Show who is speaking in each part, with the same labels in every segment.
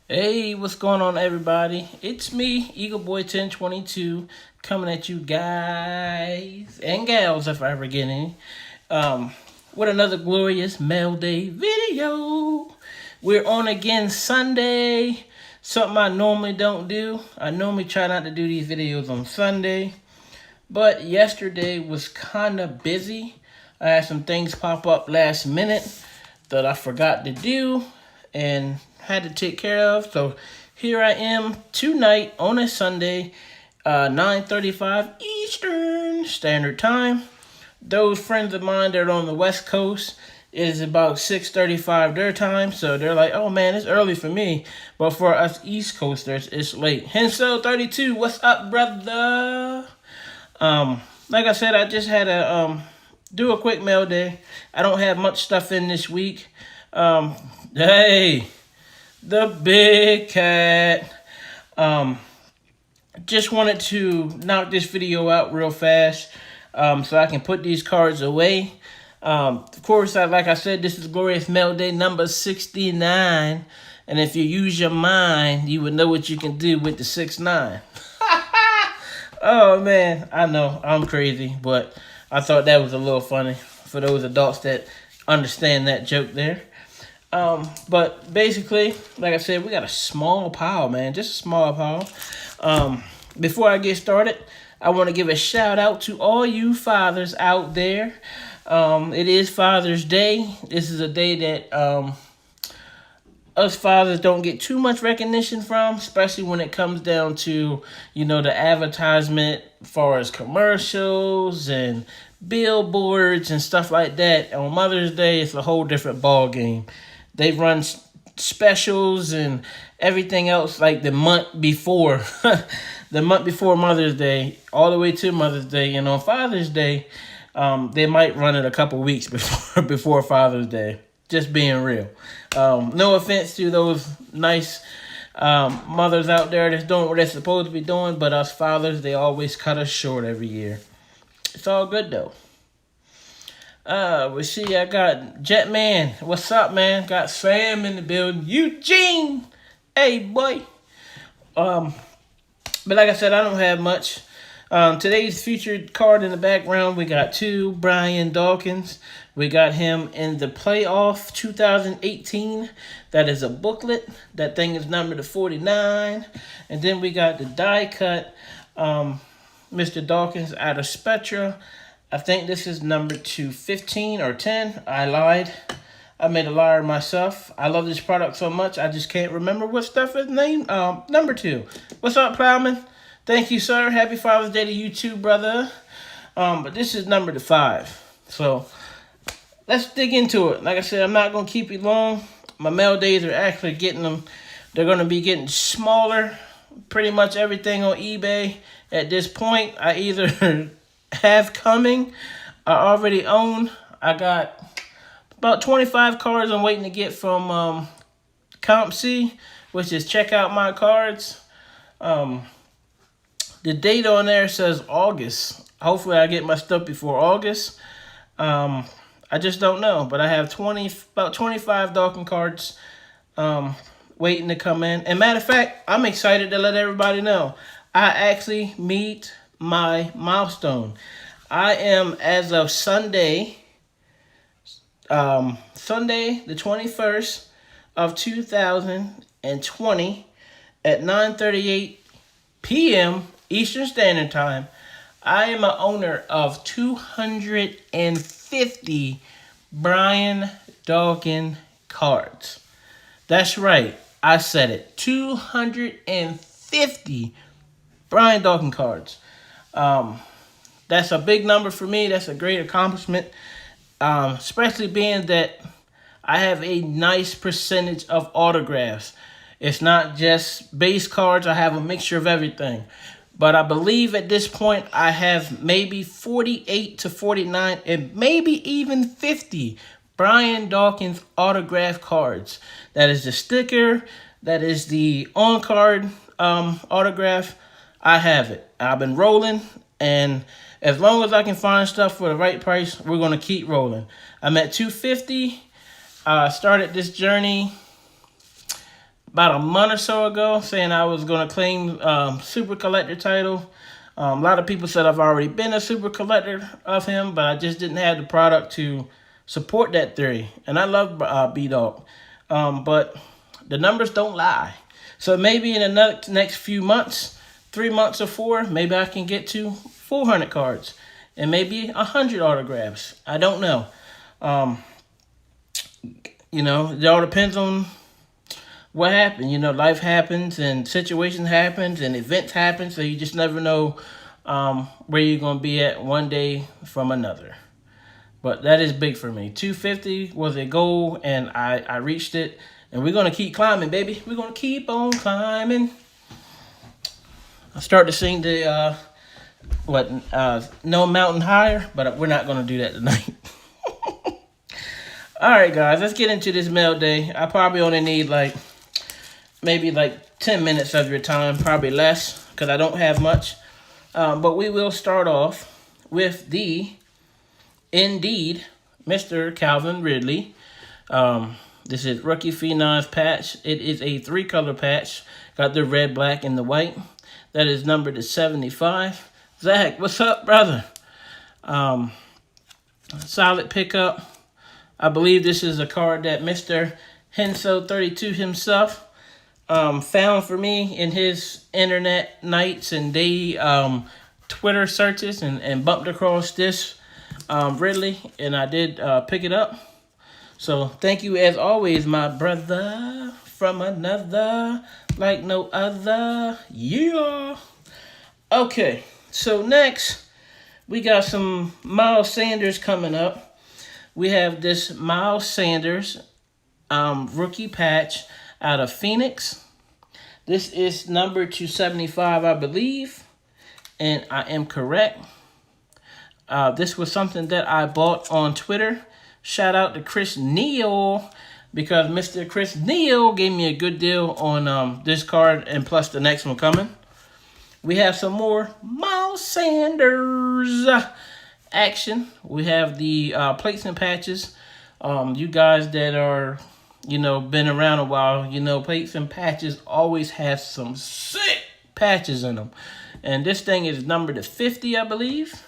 Speaker 1: Hey, what's going on, everybody? It's me, Eagle Boy 1022, coming at you guys and gals, if I ever get any, um, with another glorious Mailday video. We're on again Sunday, something I normally don't do. I normally try not to do these videos on Sunday, but yesterday was kind of busy. I had some things pop up last minute that I forgot to do and had to take care of. So here I am tonight on a Sunday, 9:35 Eastern Standard Time. Those friends of mine that are on the West Coast, it is about 6:35 their time. So they're like, oh man, it's early for me. But for us East Coasters, it's late. Henso 32, what's up, brother? Like I said, I just had to do a quick mail day. I don't have much stuff in this week. Hey, the big cat. Just wanted to knock this video out real fast, so I can put these cards away. Of course, like I said, this is Glorious Mail Day number 69. And if you use your mind, you would know what you can do with the 6-9. Oh, man, I know, I'm crazy, but I thought that was a little funny for those adults that understand that joke there. But basically, like I said, we got a small pile, man, just a small pile. Before I get started, I want to give a shout out to all you fathers out there. It is Father's Day. This is a day that us fathers don't get too much recognition from, especially when it comes down to, the advertisement as far as commercials and billboards and stuff like that. On Mother's Day, it's a whole different ball game. They run specials and everything else like the month before, the month before Mother's Day, all the way to Mother's Day. And on Father's Day, they might run it a couple weeks before Father's Day. Just being real. No offense to those nice mothers out there that's doing what they're supposed to be doing, but us fathers, they always cut us short every year. It's all good though. We see I got Jetman. What's up, man? Got Sam in the building. Eugene. Hey, boy. But like I said, I don't have much. Today's featured card in the background, we got Brian Dawkins. We got him in the playoff 2018. That is a booklet. That thing is numbered to 49. And then we got the die cut, Mr. Dawkins out of Spectra. I think this is numbered to 15 or 10. I lied. I made a liar myself. I love this product so much, I just can't remember what stuff is named. Number 2. What's up, Plowman? Thank you, sir. Happy Father's Day to you too, brother. But this is number 5. So let's dig into it. Like I said, I'm not going to keep you long. My mail days are actually they're going to be getting smaller. Pretty much everything on eBay at this point, I either have coming, I already own. I got about 25 cards I'm waiting to get from CompC, which is check out my cards. The date on there says August. Hopefully I get my stuff before August. I just don't know. But I have about 25 Dawkins cards waiting to come in. And matter of fact, I'm excited to let everybody know. I actually meet my milestone. I am, as of Sunday the 21st of 2020 at 9:38 p.m. Eastern Standard Time, I am an owner of 250 Brian Dawkins cards. That's right, I said it. 250 Brian Dawkins cards. That's a big number for me. That's a great accomplishment, especially being that I have a nice percentage of autographs. It's not just base cards. I have a mixture of everything. But I believe at this point I have maybe 48 to 49 and maybe even 50 Brian Dawkins autograph cards. That is the sticker. That is the on-card autograph. I have it. I've been rolling, and as long as I can find stuff for the right price, we're going to keep rolling. I'm at 250. I started this journey about a month or so ago saying I was going to claim super collector title. A lot of people said I've already been a super collector of him, but I just didn't have the product to support that theory. And I love B-Dog. But the numbers don't lie. So maybe in the next few months, 3 months or 4, maybe I can get to 400 cards. And maybe 100 autographs. I don't know. You know, it all depends on what happened. You know, life happens and situations happens and events happen. So you just never know where you're going to be at one day from another. But that is big for me. 250 was a goal, and I reached it. And we're going to keep climbing, baby. We're going to keep on climbing. I start to sing the, No Mountain Higher, but we're not going to do that tonight. All right, guys, let's get into this mail day. I probably only need maybe 10 minutes of your time, probably less, because I don't have much. But we will start off with the, indeed, Mr. Calvin Ridley. This is Rookie Phenoms patch. It is a 3-color patch. Got the red, black, and the white. That is numbered to 75. Zach, what's up, brother? Solid pickup. I believe this is a card that Mr. Henso32 himself found for me in his internet nights and day Twitter searches and bumped across this Ridley, and I did pick it up. So thank you as always, my brother, from another like no other. Yeah. Okay, so next we got some Miles Sanders coming up. We have this Miles Sanders rookie patch out of Phoenix. This is number 275, I believe, and I am correct. This was something that I bought on Twitter. Shout out to Chris Neal, because Mr. Chris Neal gave me a good deal on this card and plus the next one coming. We have some more Miles Sanders action. We have the plates and patches. You guys that are, been around a while, plates and patches always have some sick patches in them. And this thing is numbered to 50, I believe.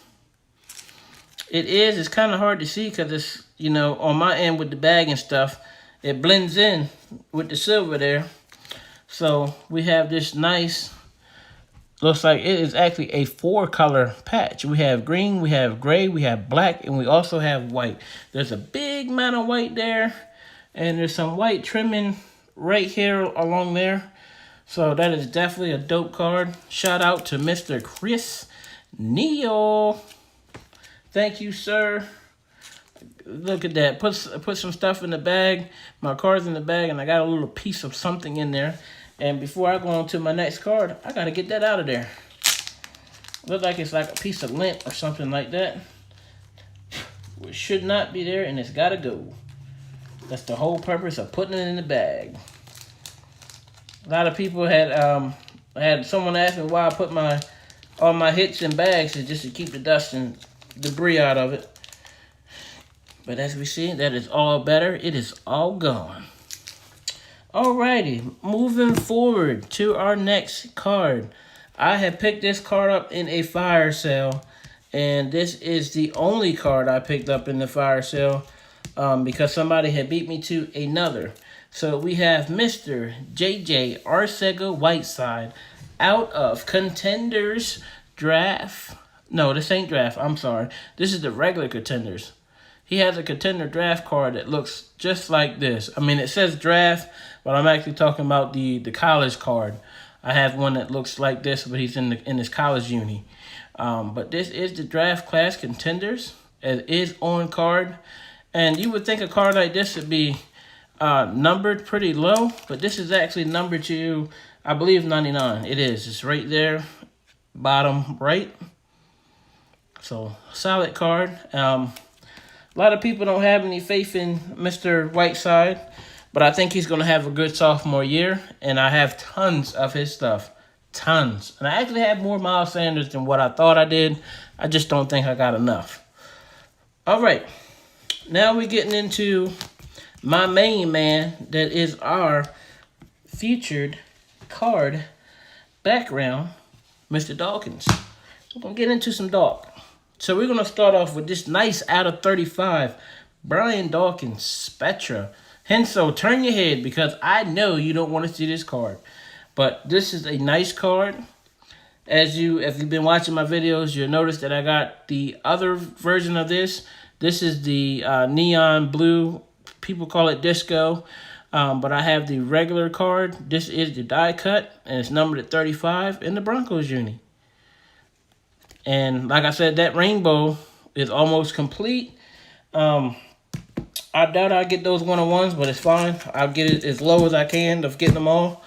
Speaker 1: It is. It's kind of hard to see because it's, on my end with the bag and stuff, it blends in with the silver there. So we have this nice, looks like it is actually a 4-color patch. We have green, we have gray, we have black, and we also have white. There's a big amount of white there, and there's some white trimming right here along there. So that is definitely a dope card. Shout out to Mr. Chris Neal. Thank you, sir. Look at that. Put some stuff in the bag. My card's in the bag, and I got a little piece of something in there. And before I go on to my next card, I got to get that out of there. Look like it's like a piece of lint or something like that. It should not be there, and it's got to go. That's the whole purpose of putting it in the bag. A lot of people had someone ask me why I put all my hits in bags, is just to keep the dust and debris out of it. But as we see, that is all better. It is all gone. Alrighty, moving forward to our next card. I have picked this card up in a fire sale, and this is the only card I picked up in the fire sale because somebody had beat me to another. So we have Mr. J.J. Arcega-Whiteside out of Contenders Draft. No, this ain't Draft. I'm sorry. This is the regular Contenders. He has a Contender Draft card that looks just like this. I mean, it says Draft, but I'm actually talking about the college card. I have one that looks like this, but he's in his college uni. But this is the Draft Class Contenders. It is on card. And you would think a card like this would be numbered pretty low, but this is actually numbered to, I believe, 99. It is. It's right there, bottom right. So, solid card. A lot of people don't have any faith in Mr. Whiteside, but I think he's going to have a good sophomore year, and I have tons of his stuff. Tons. And I actually have more Miles Sanders than what I thought I did. I just don't think I got enough. All right. Now we're getting into my main man, that is our featured card background, Mr. Dawkins. We're going to get into some dark. So we're going to start off with this nice out of 35 Brian Dawkins Spectra. Henso, turn your head because I know you don't want to see this card. But this is a nice card. If you've been watching my videos, you'll notice that I got the other version of this. This is the neon blue. People call it disco. But I have the regular card. This is the die cut, and it's numbered at 35 in the Broncos uni. And like I said, that rainbow is almost complete. I doubt I'll get those one-on-ones, but it's fine. I'll get it as low as I can of getting them all.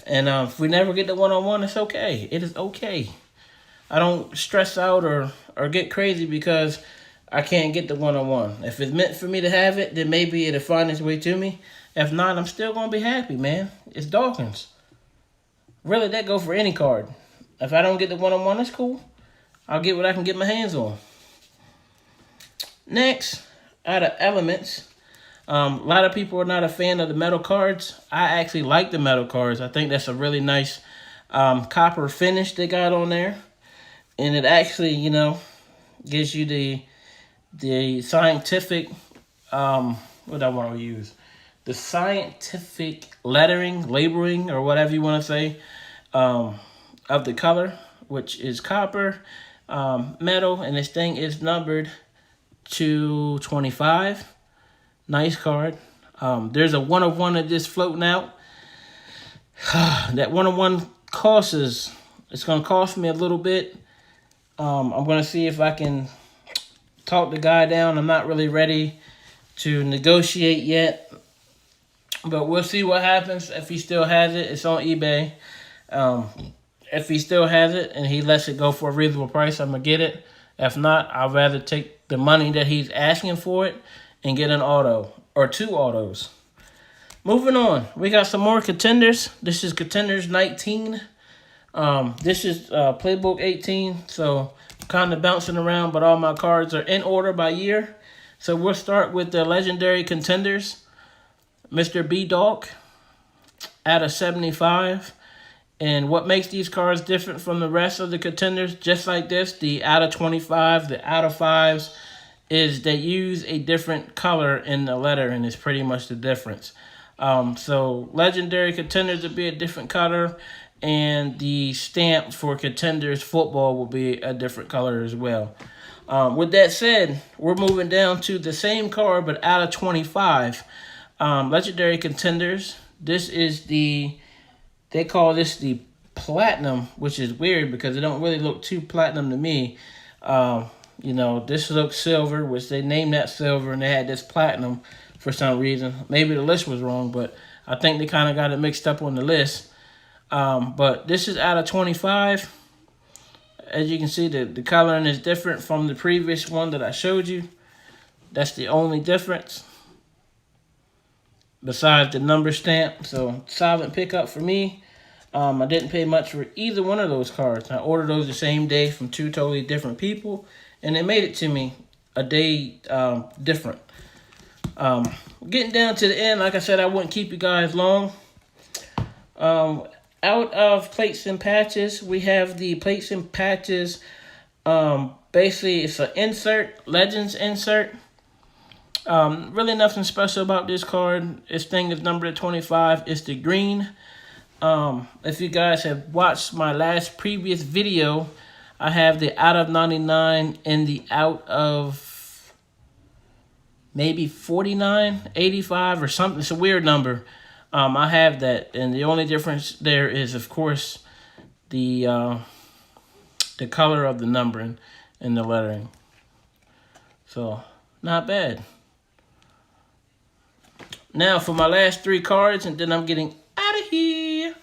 Speaker 1: And if we never get the one-on-one, it's okay. It is okay. I don't stress out or get crazy because I can't get the one-on-one. If it's meant for me to have it, then maybe it'll find its way to me. If not, I'm still going to be happy, man. It's Dawkins. Really, that go for any card. If I don't get the one-on-one, that's cool. I'll get what I can get my hands on. Next, out of Elements. A lot of people are not a fan of the metal cards. I actually like the metal cards. I think that's a really nice copper finish they got on there. And it actually, gives you the scientific, what do I want to use? The scientific labeling, or whatever you want to say, of the color, which is copper, metal, and this thing is numbered to 25. Nice card. There's a one-of-one of this floating out. That one-of-one it's going to cost me a little bit. I'm going to see if I can talk the guy down. I'm not really ready to negotiate yet. But we'll see what happens if he still has it. It's on eBay. If he still has it and he lets it go for a reasonable price, I'm going to get it. If not, I'd rather take the money that he's asking for it and get an auto or 2 autos. Moving on, we got some more contenders. This is Contenders 19. This is Playbook 18, so kind of bouncing around, but all my cards are in order by year. So we'll start with the legendary contenders. Mr. B-Dawk out of 75. And what makes these cards different from the rest of the contenders, just like this, the out of 25, the out of 5s, is they use a different color in the letter, and it's pretty much the difference. So legendary contenders will be a different color, and the stamp for contenders football will be a different color as well. With that said, we're moving down to the same card, but out of 25. Legendary contenders. This is they call this the platinum, which is weird because it don't really look too platinum to me. This looks silver, which they named that silver, and they had this platinum for some reason. Maybe the list was wrong, but I think they kind of got it mixed up on the list. But this is out of 25. As you can see, the coloring is different from the previous one that I showed you. That's the only difference, besides the number stamp. So solid pickup for me. I didn't pay much for either one of those cards. I ordered those the same day from 2 totally different people, and they made it to me a day different. Getting down to the end, like I said, I wouldn't keep you guys long. Out of plates and patches, we have the plates and patches. Basically, it's an insert, Legends insert. Really nothing special about this card. This thing is numbered at 25. It's the green. If you guys have watched my last previous video, I have the out of 99 and the out of maybe 49, 85 or something. It's a weird number. I have that, and the only difference there is, of course, the color of the numbering and the lettering. So, not bad. Now, for my last 3 cards, and then I'm getting out of here.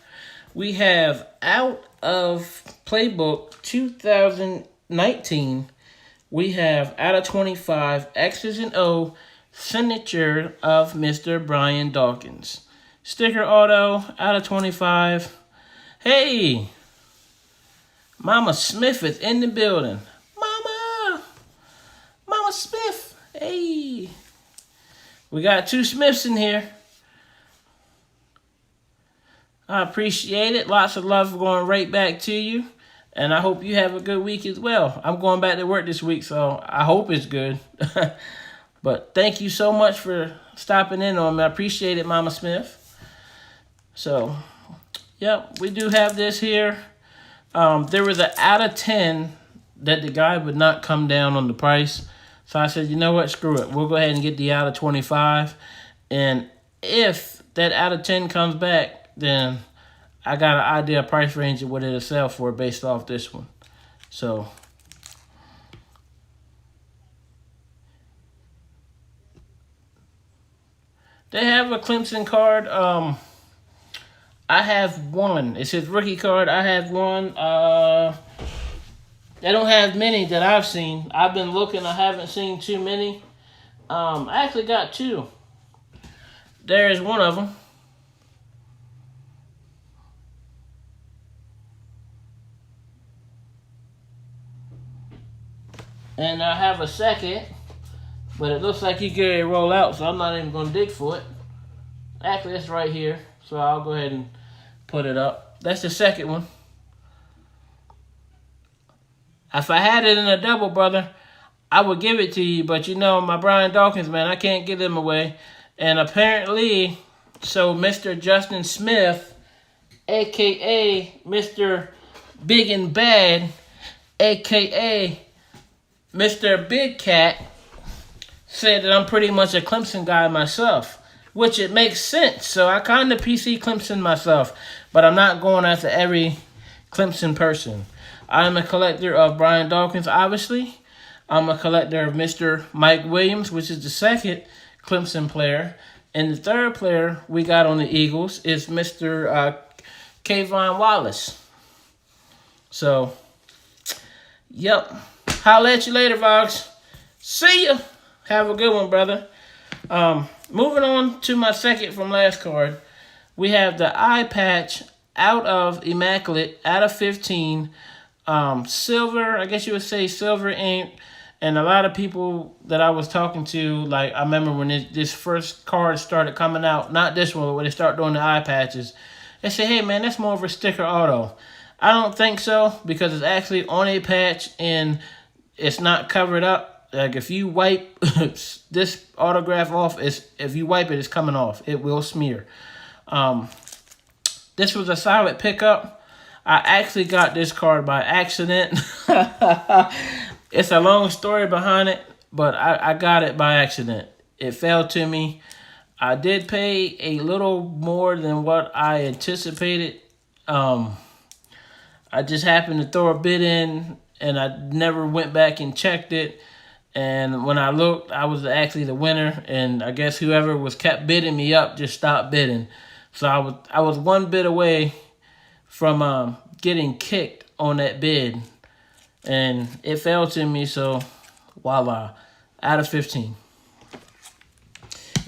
Speaker 1: We have out of Playbook 2019. We have out of 25 X's and O signature of Mr. Brian Dawkins. Sticker auto out of 25. Hey, Mama Smith is in the building. Mama Smith. Hey. We got 2 Smiths in here. I appreciate it. Lots of love going right back to you. And I hope you have a good week as well. I'm going back to work this week, so I hope it's good. But thank you so much for stopping in on me. I appreciate it, Mama Smith. So, yep, we do have this here. There was an out of 10 that the guy would not come down on the price. So I said, you know what, screw it. We'll go ahead and get the out of 25. And if that out of 10 comes back, then I got an idea of price range of what it'll sell for based off this one. So they have a Clemson card. I have one. It says rookie card. I have one. They don't have many that I've seen. I've been looking. I haven't seen too many. I actually got two. There is one of them. And I have a second, but it looks like you can roll out, so I'm not even going to dig for it. Actually, it's right here, so I'll go ahead and put it up. That's the second one. If I had it in a double, brother, I would give it to you, but you know, my Brian Dawkins, man, I can't give them away. And apparently, so Mr. Justin Smith, a.k.a. Mr. Big and Bad, a.k.a. Mr. Big Cat, said that I'm pretty much a Clemson guy myself, which it makes sense. So I kind of PC Clemson myself, but I'm not going after every Clemson person. I'm a collector of Brian Dawkins, obviously. I'm a collector of Mr. Mike Williams, which is the second Clemson player. And the third player we got on the Eagles is Mr. Kayvon Wallace. So, yep. Holla at you later, Vox. See ya. Have a good one, brother. Moving on to my second from last card. We have the eye patch out of Immaculate, out of 15. Silver, I guess you would say silver ink. And a lot of people that I was talking to, like, I remember when this first card started coming out, not this one, but when they start doing the eye patches, they say, hey, man, that's more of a sticker auto. I don't think so, because it's actually on a patch and it's not covered up. Like, if you wipe this autograph off, if you wipe it, it's coming off. It will smear. This was a solid pickup. I actually got this card by accident. It's a long story behind it, but I got it by accident. It fell to me. I did pay a little more than what I anticipated. I just happened to throw a bid in, and I never went back and checked it. And when I looked, I was actually the winner. And I guess whoever was kept bidding me up just stopped bidding. So I was one bid away from getting kicked on that bid. And it fell to me, so voila, out of 15.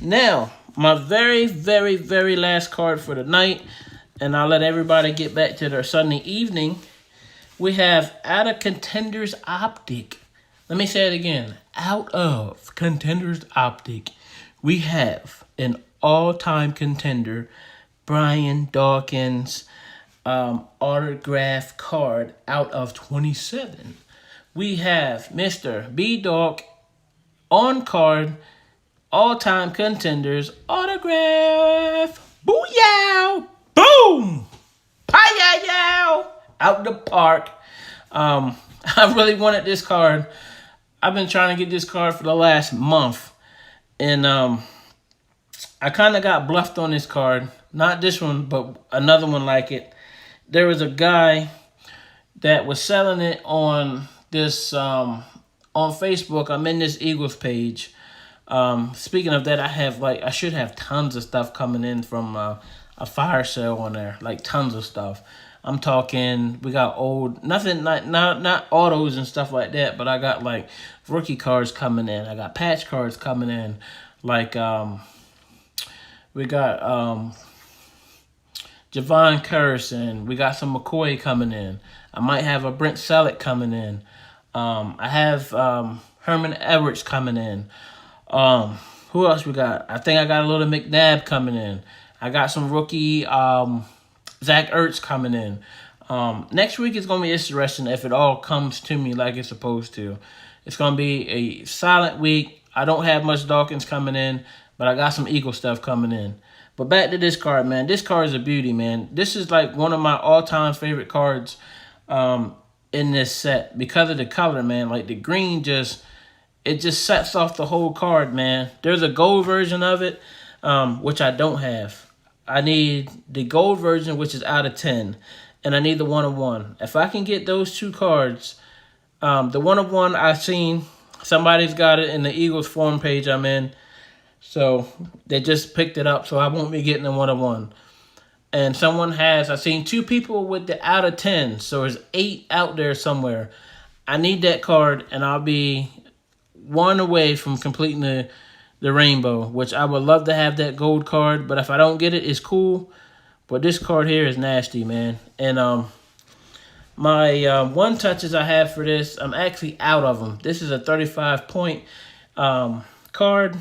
Speaker 1: Now, my very, very, very last card for the night, and I'll let everybody get back to their Sunday evening. We have out of Contenders Optic. Let me say it again. Out of Contenders Optic, we have an all-time contender, Brian Dawkins, autograph card out of 27. We have Mr. B Dawk on card, all-time contenders autograph. Booyah! Boom! Pie-yow! Out the park. I really wanted this card. I've been trying to get this card for the last month, and I kind of got bluffed on this card. Not this one, but another one like it. There was a guy that was selling it on this on Facebook. I'm in this Eagles page. Speaking of that, I should have tons of stuff coming in from a fire sale on there, like tons of stuff. I'm talking, we got old, nothing like not autos and stuff like that, but I got like rookie cards coming in. I got patch cards coming in, like we got Javon Curson. We got some McCoy coming in. I might have a Brent Selleck coming in. I have Herman Edwards coming in. Who else we got? I think I got a little McNabb coming in. I got some rookie Zach Ertz coming in. Next week is going to be interesting if it all comes to me like it's supposed to. It's going to be a silent week. I don't have much Dawkins coming in, but I got some Eagle stuff coming in. But back to this card, man. This card is a beauty, man. This is like one of my all-time favorite cards in this set because of the color, man. Like the green it just sets off the whole card, man. There's a gold version of it, which I don't have. I need the gold version, which is out of 10. And I need the 1-of-1. If I can get those two cards, the 1-of-1 I've seen, somebody's got it in the Eagles forum page I'm in. So they just picked it up, so I won't be getting the 1-of-1. And I've seen 2 people with the out of 10, so there's 8 out there somewhere. I need that card, and I'll be 1 away from completing the rainbow, which I would love to have that gold card, but if I don't get it, it's cool. But this card here is nasty, man. And my one touches I have for this, I'm actually out of them. This is a 35-point card.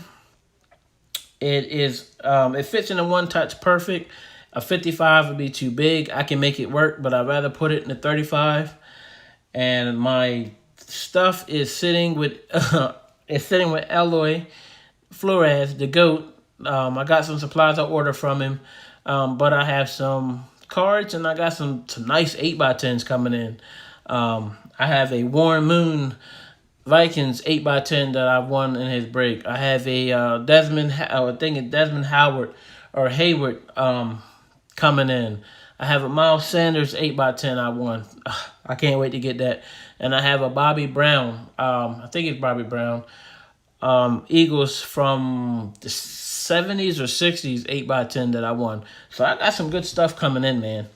Speaker 1: It fits in the one touch perfect. A 55 would be too big. I can make it work, but I'd rather put it in the 35. And my stuff is sitting with Eloy Flores, the GOAT. I got some supplies I ordered from him. But I have some cards and I got some nice 8x10s coming in. I have a Warren Moon Vikings 8x10 that I won in his break. I have a Desmond Howard or Hayward coming in. I have a Miles Sanders 8x10 I won. I can't wait to get that. And I have a Bobby Brown. I think it's Bobby Brown. Eagles from the 70s or 60s 8x10 that I won. So I got some good stuff coming in, man.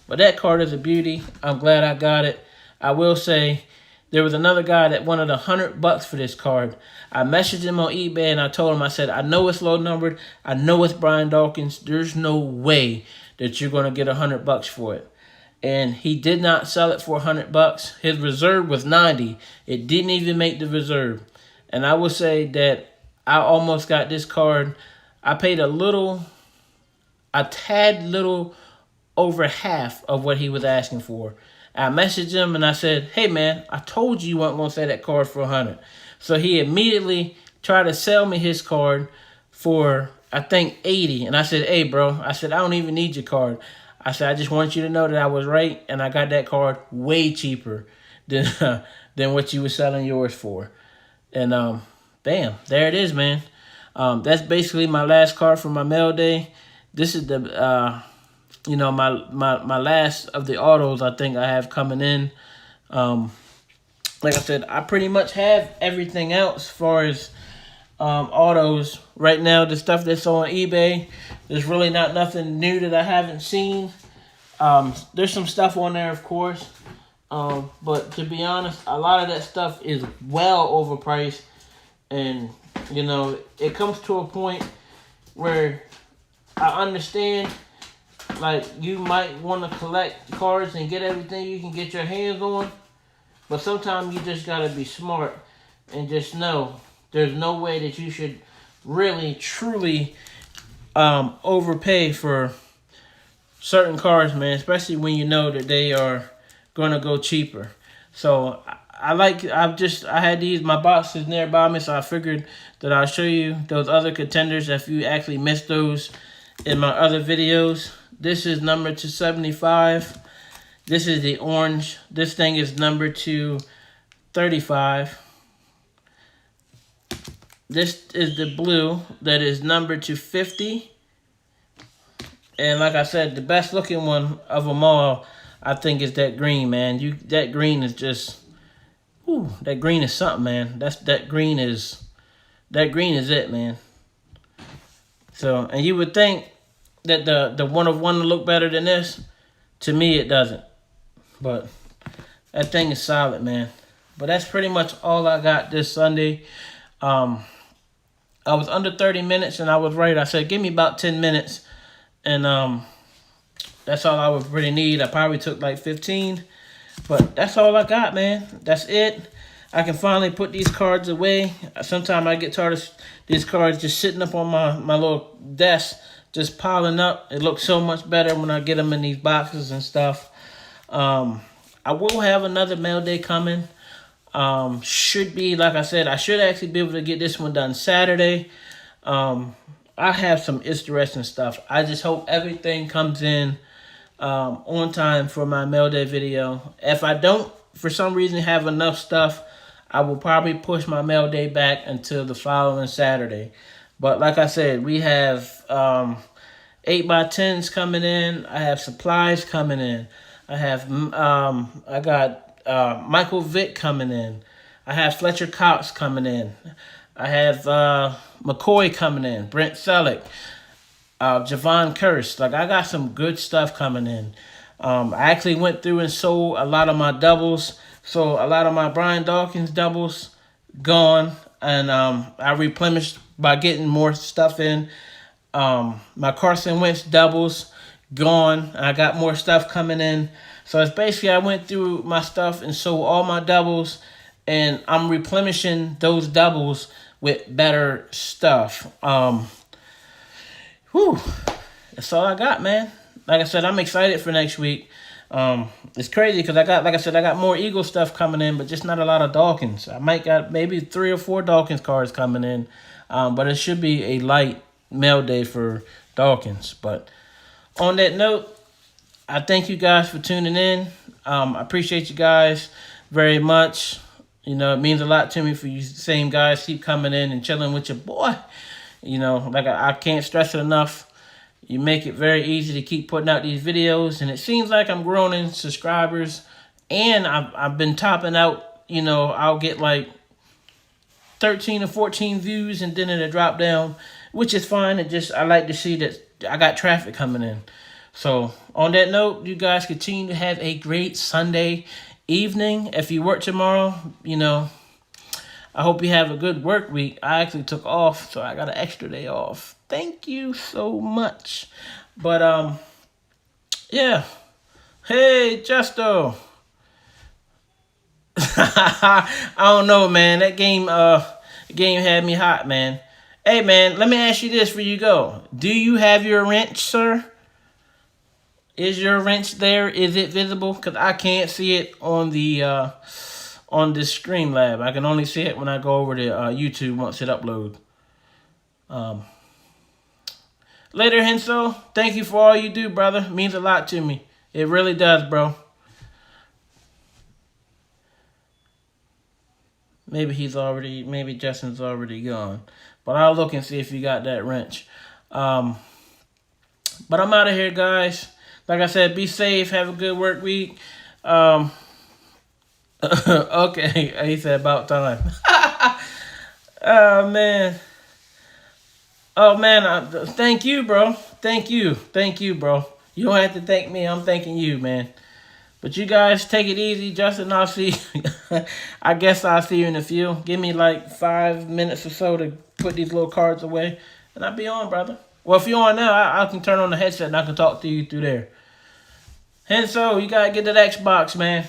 Speaker 1: But that card is a beauty. I'm glad I got it. I will say there was another guy that wanted $100 for this card. I messaged him on eBay and I told him, I said, I know it's low numbered. I know it's Brian Dawkins. There's no way that you're going to get $100 for it. And he did not sell it for $100. His reserve was 90. It didn't even make the reserve. And I will say that I almost got this card. I paid a tad little over half of what he was asking for. I messaged him and I said, hey man, I told you weren't going to sell that card for $100. So he immediately tried to sell me his card for, I think, $80. And I said, hey bro, I said, I don't even need your card. I said, I just want you to know that I was right and I got that card way cheaper than what you were selling yours for. And bam, there it is, man. That's basically my last card for my Mailday. This is the, my last of the autos I think I have coming in. Like I said, I pretty much have everything else as far as autos. Right now, the stuff that's on eBay, there's really not nothing new that I haven't seen. There's some stuff on there, of course. But to be honest, a lot of that stuff is well overpriced. And it comes to a point where I understand, like, you might want to collect cards and get everything you can get your hands on, but sometimes you just got to be smart and just know there's no way that you should really, truly overpay for certain cards, man, especially when you know that they are going to go cheaper. So I had my boxes nearby me, so I figured that I'll show you those other contenders if you actually missed those in my other videos. This is number 275. This is the orange. This thing is number 235. This is the blue that is number 250. And like I said, the best looking one of them all, I think, is that green, man. That green is just... Ooh, that green is something, man. That green is it, man. So, and you would think that the 1-of-1 would look better than this. To me, it doesn't. But that thing is solid, man. But that's pretty much all I got this Sunday. I was under 30 minutes, and I was right. I said, give me about 10 minutes. And that's all I would really need. I probably took like 15. But that's all I got, man. That's it. I can finally put these cards away. Sometimes I get tired of these cards just sitting up on my little desk just piling up. It looks so much better when I get them in these boxes and stuff. I will have another mail day coming. Should be, like I said, I should actually be able to get this one done Saturday. I have some interesting stuff. I just hope everything comes in on time for my mail day video. If I don't, for some reason, have enough stuff, I will probably push my mail day back until the following Saturday. But like I said, we have 8x10s coming in. I have supplies coming in. I have I got Michael Vick coming in. I have Fletcher Cox coming in. I have McCoy coming in. Brent Selleck. Javon Curse. Like, I got some good stuff coming in. I actually went through and sold a lot of my doubles. So a lot of my Brian Dawkins doubles gone. And I replenished by getting more stuff in. My Carson Wentz doubles gone. I got more stuff coming in. So it's basically, I went through my stuff and sold all my doubles, and I'm replenishing those doubles with better stuff. That's all I got, man. Like I said, I'm excited for next week. It's crazy because I got more Eagle stuff coming in, but just not a lot of Dawkins. I might got maybe 3 or 4 Dawkins cards coming in, but it should be a light mail day for Dawkins. But on that note, I thank you guys for tuning in. I appreciate you guys very much. You know, it means a lot to me for you same guys keep coming in and chilling with your boy. You know, like I can't stress it enough. You make it very easy to keep putting out these videos, and it seems like I'm growing in subscribers, and I've been topping out. You know, I'll get like 13 or 14 views, and then it'll drop down, which is fine. I like to see that I got traffic coming in. So on that note, you guys continue to have a great Sunday evening. If you work tomorrow, you know, I hope you have a good work week. I actually took off, so I got an extra day off. Thank you so much. But yeah. Hey, Justo. I don't know, man. That game had me hot, man. Hey, man, let me ask you this before you go. Do you have your wrench, sir? Is your wrench there? Is it visible? Because I can't see it on the this Streamlab. I can only see it when I go over to YouTube once it uploads. Later, Henso. Thank you for all you do, brother. It means a lot to me. It really does, bro. Maybe Justin's already gone. But I'll look and see if you got that wrench. But I'm out of here, guys. Like I said, be safe. Have a good work week. Okay, he said about time. Oh, man. Oh, man. Thank you, bro. Thank you, bro. You don't have to thank me. I'm thanking you, man. But you guys take it easy. Justin, I'll see you. I guess I'll see you in a few. Give me like 5 minutes or so to put these little cards away, and I'll be on, brother. Well, if you're on now, I can turn on the headset and I can talk to you through there. And so, you got to get that Xbox, man.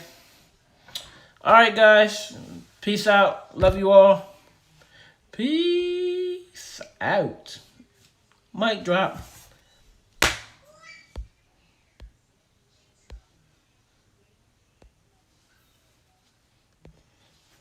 Speaker 1: All right, guys. Peace out. Love you all. Peace out. Mic drop.